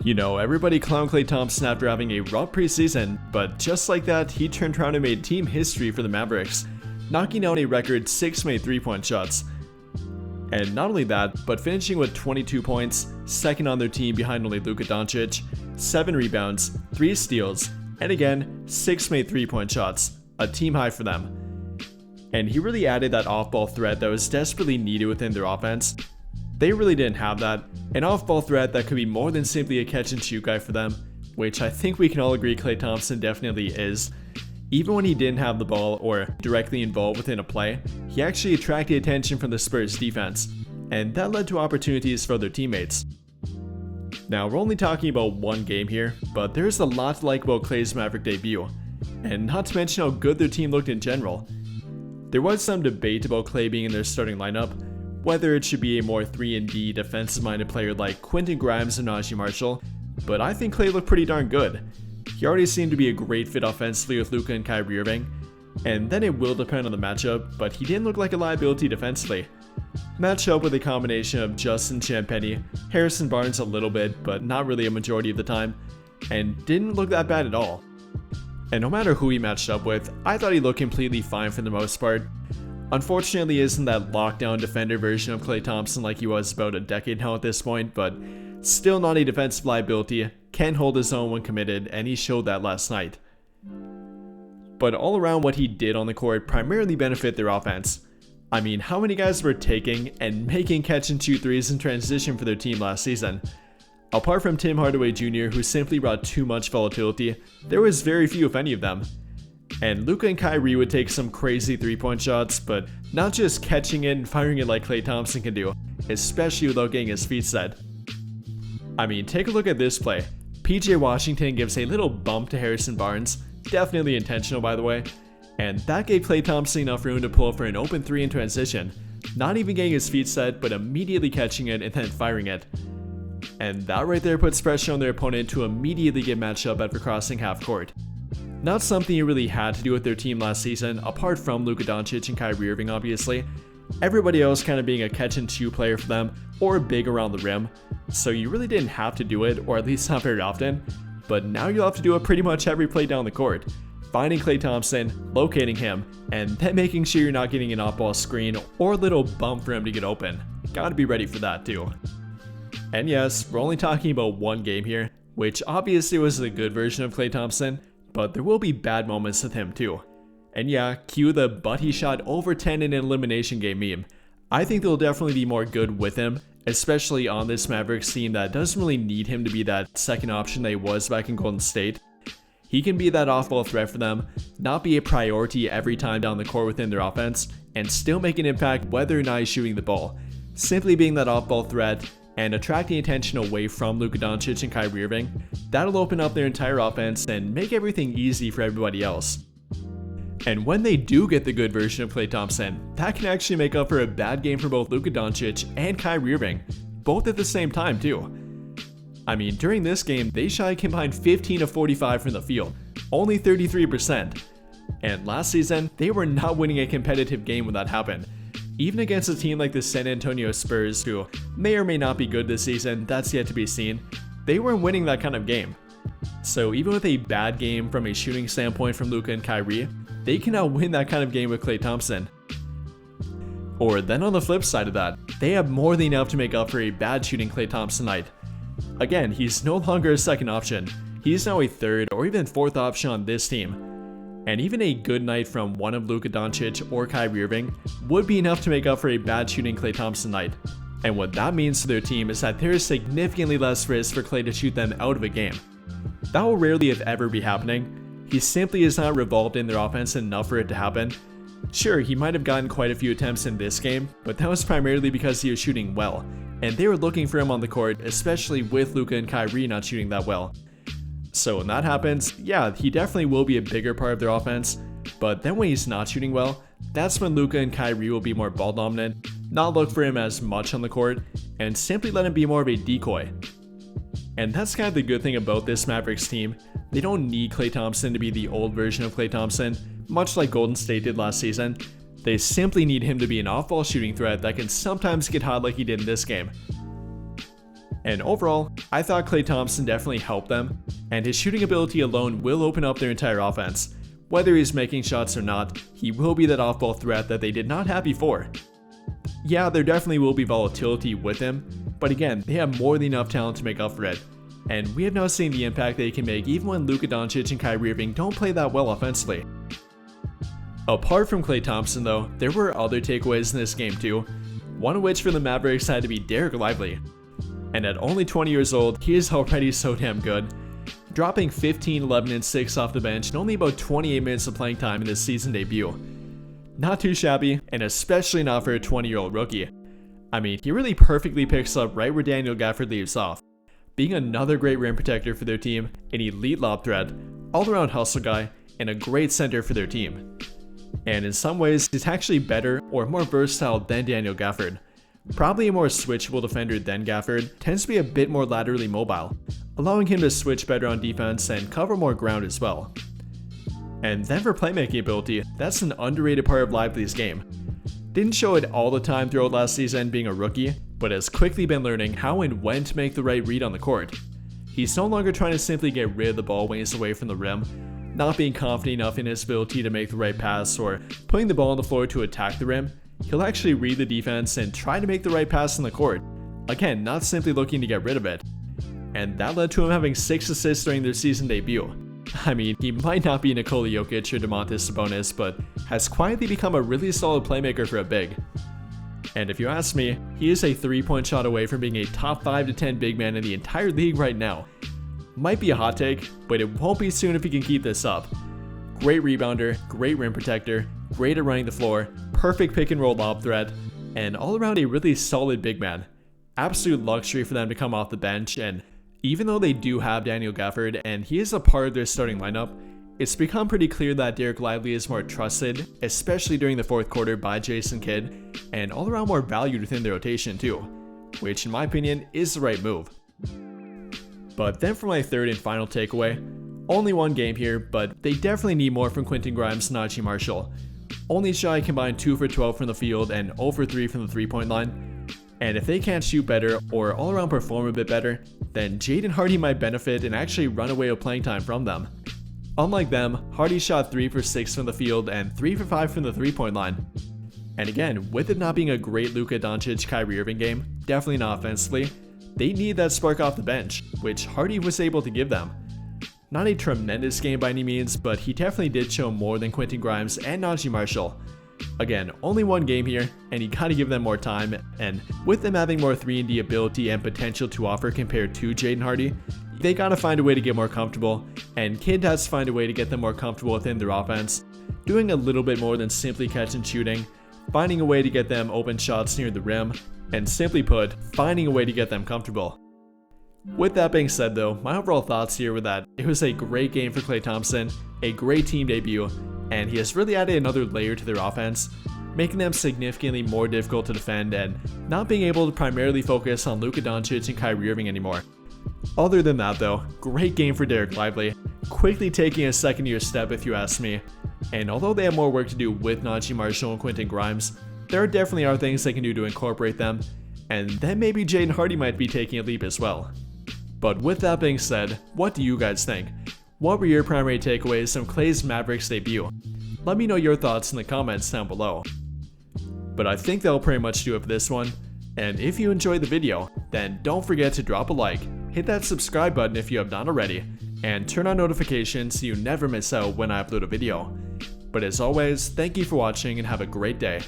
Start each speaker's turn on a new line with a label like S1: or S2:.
S1: You know, everybody clowned Klay Thompson after having a rough preseason, but just like that, he turned around and made team history for the Mavericks, knocking out a record 6 made 3-point shots. And not only that, but finishing with 22 points, second on their team behind only Luka Doncic, 7 rebounds, 3 steals, and again, 6 made 3-point shots, a team high for them. And he really added that off-ball threat that was desperately needed within their offense. They really didn't have that, an off-ball threat that could be more than simply a catch-and-shoot guy for them, which I think we can all agree Klay Thompson definitely is. Even when he didn't have the ball or directly involved within a play, he actually attracted attention from the Spurs defense, and that led to opportunities for other teammates. Now, we're only talking about one game here, but there's a lot to like about Klay's Maverick debut, and not to mention how good their team looked in general. There was some debate about Klay being in their starting lineup, whether it should be a more 3-and-D defensive-minded player like Quentin Grimes and Najee Marshall, but I think Klay looked pretty darn good. He already seemed to be a great fit offensively with Luka and Kyrie Irving, and then it will depend on the matchup, but he didn't look like a liability defensively. Matched up with a combination of Justin Champagnie, Harrison Barnes a little bit, but not really a majority of the time, and didn't look that bad at all. And no matter who he matched up with, I thought he looked completely fine for the most part. Unfortunately, he isn't that lockdown defender version of Klay Thompson like he was about a decade now at this point, but still not a defensive liability, can hold his own when committed, and he showed that last night. But all around, what he did on the court primarily benefit their offense. I mean, how many guys were taking and making catch-and-shoot threes in transition for their team last season? Apart from Tim Hardaway Jr., who simply brought too much volatility, there was very few if any of them. And Luka and Kyrie would take some crazy 3-point shots, but not just catching it and firing it like Klay Thompson can do, especially without getting his feet set. I mean, take a look at this play. PJ Washington gives a little bump to Harrison Barnes, definitely intentional by the way, and that gave Klay Thompson enough room to pull for an open 3 in transition, not even getting his feet set, but immediately catching it and then firing it. And that right there puts pressure on their opponent to immediately get matched up after crossing half court. Not something you really had to do with their team last season, apart from Luka Doncic and Kyrie Irving obviously. Everybody else kind of being a catch-and-shoot player for them, or big around the rim, so you really didn't have to do it, or at least not very often, but now you'll have to do it pretty much every play down the court. Finding Klay Thompson, locating him, and then making sure you're not getting an off-ball screen or a little bump for him to get open. Gotta be ready for that too. And yes, we're only talking about one game here, which obviously was a good version of Klay Thompson, but there will be bad moments with him too. And yeah, cue the "but he shot over 10 in an elimination game" meme. I think there'll definitely be more good with him, especially on this Mavericks team that doesn't really need him to be that second option that he was back in Golden State. He can be that off-ball threat for them, not be a priority every time down the court within their offense, and still make an impact whether or not he's shooting the ball. Simply being that off-ball threat and attracting attention away from Luka Doncic and Kyrie Irving, that'll open up their entire offense and make everything easy for everybody else. And when they do get the good version of Klay Thompson, that can actually make up for a bad game for both Luka Doncic and Kyrie Irving, both at the same time too. I mean, during this game, they shot a combined 15 of 45 from the field, only 33%. And last season, they were not winning a competitive game when that happened. Even against a team like the San Antonio Spurs, who may or may not be good this season, that's yet to be seen, they weren't winning that kind of game. So even with a bad game from a shooting standpoint from Luka and Kyrie, they can now win that kind of game with Klay Thompson. Or then on the flip side of that, they have more than enough to make up for a bad shooting Klay Thompson night. Again, he's no longer a second option, he's now a third or even fourth option on this team. And even a good night from one of Luka Doncic or Kyrie Irving would be enough to make up for a bad shooting Klay Thompson night. And what that means to their team is that there is significantly less risk for Klay to shoot them out of a game. That will rarely if ever be happening. He simply is not revolved in their offense enough for it to happen. Sure, he might have gotten quite a few attempts in this game, but that was primarily because he was shooting well, and they were looking for him on the court, especially with Luka and Kyrie not shooting that well. So when that happens, yeah, he definitely will be a bigger part of their offense, but then when he's not shooting well, that's when Luka and Kyrie will be more ball dominant, not look for him as much on the court, and simply let him be more of a decoy. And that's kind of the good thing about this Mavericks team. They don't need Klay Thompson to be the old version of Klay Thompson, much like Golden State did last season. They simply need him to be an off-ball shooting threat that can sometimes get hot like he did in this game. And overall, I thought Klay Thompson definitely helped them, and his shooting ability alone will open up their entire offense. Whether he's making shots or not, he will be that off-ball threat that they did not have before. Yeah, there definitely will be volatility with him, but again, they have more than enough talent to make up for it. And we have now seen the impact they can make even when Luka Doncic and Kyrie Irving don't play that well offensively. Apart from Klay Thompson though, there were other takeaways in this game too, one of which for the Mavericks had to be Dereck Lively. And at only 20 years old, he is already so damn good. Dropping 15, 11, and 6 off the bench in only about 28 minutes of playing time in his season debut. Not too shabby, and especially not for a 20-year-old rookie. I mean, he really perfectly picks up right where Daniel Gafford leaves off, being another great rim protector for their team, an elite lob threat, all-around hustle guy, and a great center for their team. And in some ways, he's actually better or more versatile than Daniel Gafford. Probably a more switchable defender than Gafford, tends to be a bit more laterally mobile, allowing him to switch better on defense and cover more ground as well. And then for playmaking ability, that's an underrated part of Lively's game. Didn't show it all the time throughout last season being a rookie, but has quickly been learning how and when to make the right read on the court. He's no longer trying to simply get rid of the ball when he's away from the rim, not being confident enough in his ability to make the right pass or putting the ball on the floor to attack the rim. He'll actually read the defense and try to make the right pass on the court. Again, not simply looking to get rid of it. And that led to him having 6 assists during their season debut. I mean, he might not be Nikola Jokic or Domantas Sabonis, but has quietly become a really solid playmaker for a big. And if you ask me, he is a 3-point shot away from being a top 5 to 10 big man in the entire league right now. Might be a hot take, but it won't be soon if he can keep this up. Great rebounder, great rim protector, great at running the floor, perfect pick and roll lob threat, and all around a really solid big man. Absolute luxury for them to come off the bench, and even though they do have Daniel Gafford and he is a part of their starting lineup, it's become pretty clear that Dereck Lively is more trusted, especially during the fourth quarter by Jason Kidd, and all around more valued within the rotation too, which in my opinion is the right move. But then for my third and final takeaway, only one game here, but they definitely need more from Quentin Grimes and Najee Marshall. Only shy combined 2 for 12 from the field and 0 for 3 from the 3-point line. And if they can't shoot better or all around perform a bit better, then Jaden Hardy might benefit and actually run away with playing time from them. Unlike them, Hardy shot 3 for 6 from the field and 3 for 5 from the 3-point line. And again, with it not being a great Luka Doncic Kyrie Irving game, definitely not offensively, they need that spark off the bench, which Hardy was able to give them. Not a tremendous game by any means, but he definitely did show more than Quentin Grimes and Najee Marshall. Again, only one game here, and you gotta give them more time, and with them having more 3-and-D ability and potential to offer compared to Jaden Hardy, they gotta find a way to get more comfortable, and Kidd has to find a way to get them more comfortable within their offense, doing a little bit more than simply catch and shooting, finding a way to get them open shots near the rim, and simply put, finding a way to get them comfortable. With that being said though, my overall thoughts here were that it was a great game for Klay Thompson, a great team debut, and he has really added another layer to their offense, making them significantly more difficult to defend and not being able to primarily focus on Luka Doncic and Kyrie Irving anymore. Other than that though, great game for Dereck Lively, quickly taking a second-year step if you ask me, and although they have more work to do with Najee Marshall and Quentin Grimes, there definitely are things they can do to incorporate them, and then maybe Jaden Hardy might be taking a leap as well. But with that being said, what do you guys think? What were your primary takeaways from Klay's Mavericks debut? Let me know your thoughts in the comments down below. But I think that'll pretty much do it for this one, and if you enjoyed the video, then don't forget to drop a like, hit that subscribe button if you have not already, and turn on notifications so you never miss out when I upload a video. But as always, thank you for watching and have a great day.